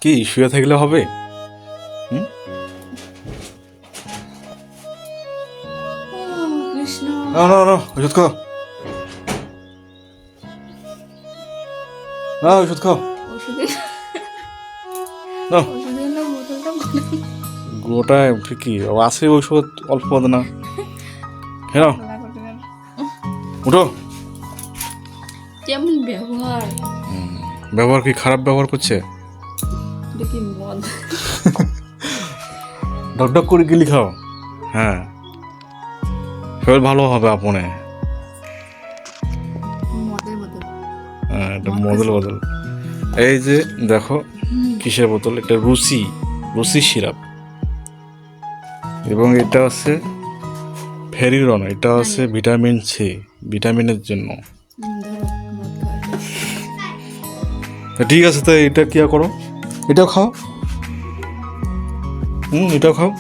কি শুয়ে থাকলে হবে? না না না, ওষুধ খাও না, ওষুধ খাও না। গোটায় কি আছে ঔষধ? অল্প না, হ্যাঁ উঠো। কেমন ব্যবহার! ব্যবহার কি খারাপ ব্যবহার করছে? দেখি মদ ঢকঢক করে গিলি খাও। হ্যাঁ, শরীর ভালো হবে আপনে। মদের বোতল। হ্যাঁ, এটা মদের বোতল। এই যে দেখো কিসের বোতল, এটা রুসি সিরাপ, এবং এটা হচ্ছে ফেরিরন, এটা হচ্ছে ভিটামিন সি, ভিটামিনের জন্য। ঠিক আছে, তাই এটা কি করো, এটাও খাও। এটাও খাও।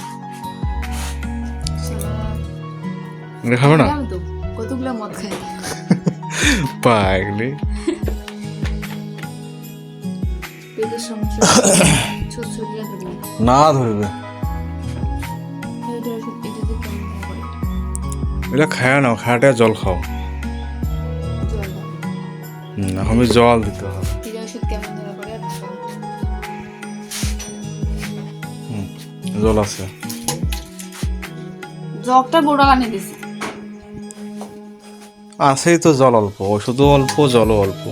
এটা খাবে না? কতগুলো মদ খাই পাগলি। পেটের সমস্যা ছড়িয়ে ধরবে না ধরবে, এটা খায় না, খায়াটা জল খাও। এখন জল দিতে হবে। জল আছে, জগটা বড় বানিয়ে দিছি। আছেই তো জল অল্প, ওষুধও অল্প, জলও অল্প।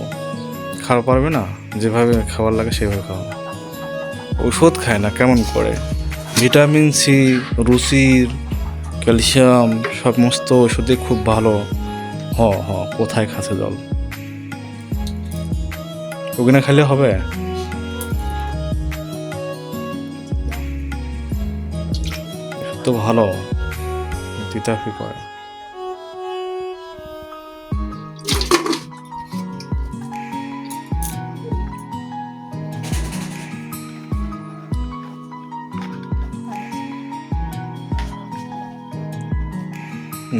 খাওয়া পারবে না, যেভাবে খাবার লাগে সেভাবে খাও। ওষুধ খায় না কেমন করে? ভিটামিন সি, রুচির, ক্যালসিয়াম সমস্ত ওষুধে খুব ভালো। কোথায় খাচ্ছে জল? ওখানে খেলে হবে? তো ভালো তিতাফি করে।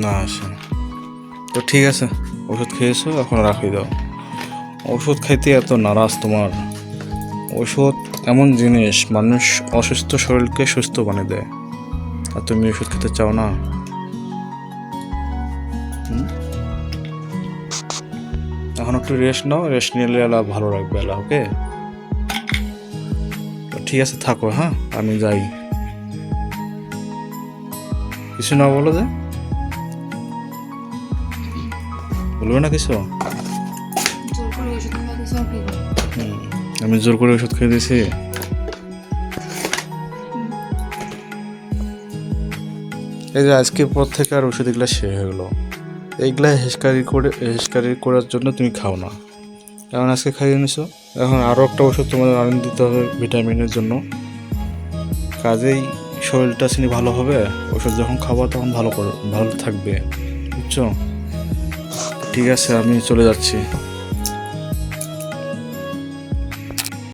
না আসে তো ঠিক আছে, ওষুধ খেয়েছো, এখন রাখি দাও। ওষুধ খাইতে এত নারাজ তোমার? ওষুধ এমন জিনিস, মানুষ অসুস্থ শরীরকে সুস্থ বানিয়ে দেয়, আর তুমি ওষুধ খেতে চাও না? এখন একটু রেস্ট নাও, রেস্ট নিলে এলা ভালো রাখবে এলা। ওকে, ঠিক আছে, থাকো। হ্যাঁ, আমি যাই। কিছু না বলো যে, বলবে না কিছু? আমি জোর করে ওষুধ খেয়ে দিয়েছি। এই যে আজকের পর থেকে আর ওষুধ এগুলা শেষ হয়ে গেলো। এইগুলা হেসকারি করার জন্য তুমি খাও না। এখন আজকে খাইয়ে নিছো, এখন আরও একটা ওষুধ তোমাদের আনিয়ে দিতে হবে ভিটামিনের জন্য। কাজেই শরীরটা চিনি ভালো হবে। ওষুধ যখন খাবো তখন ভালো থাকবে, বুঝছো? ঠিক আছে, আমি চলে যাচ্ছি।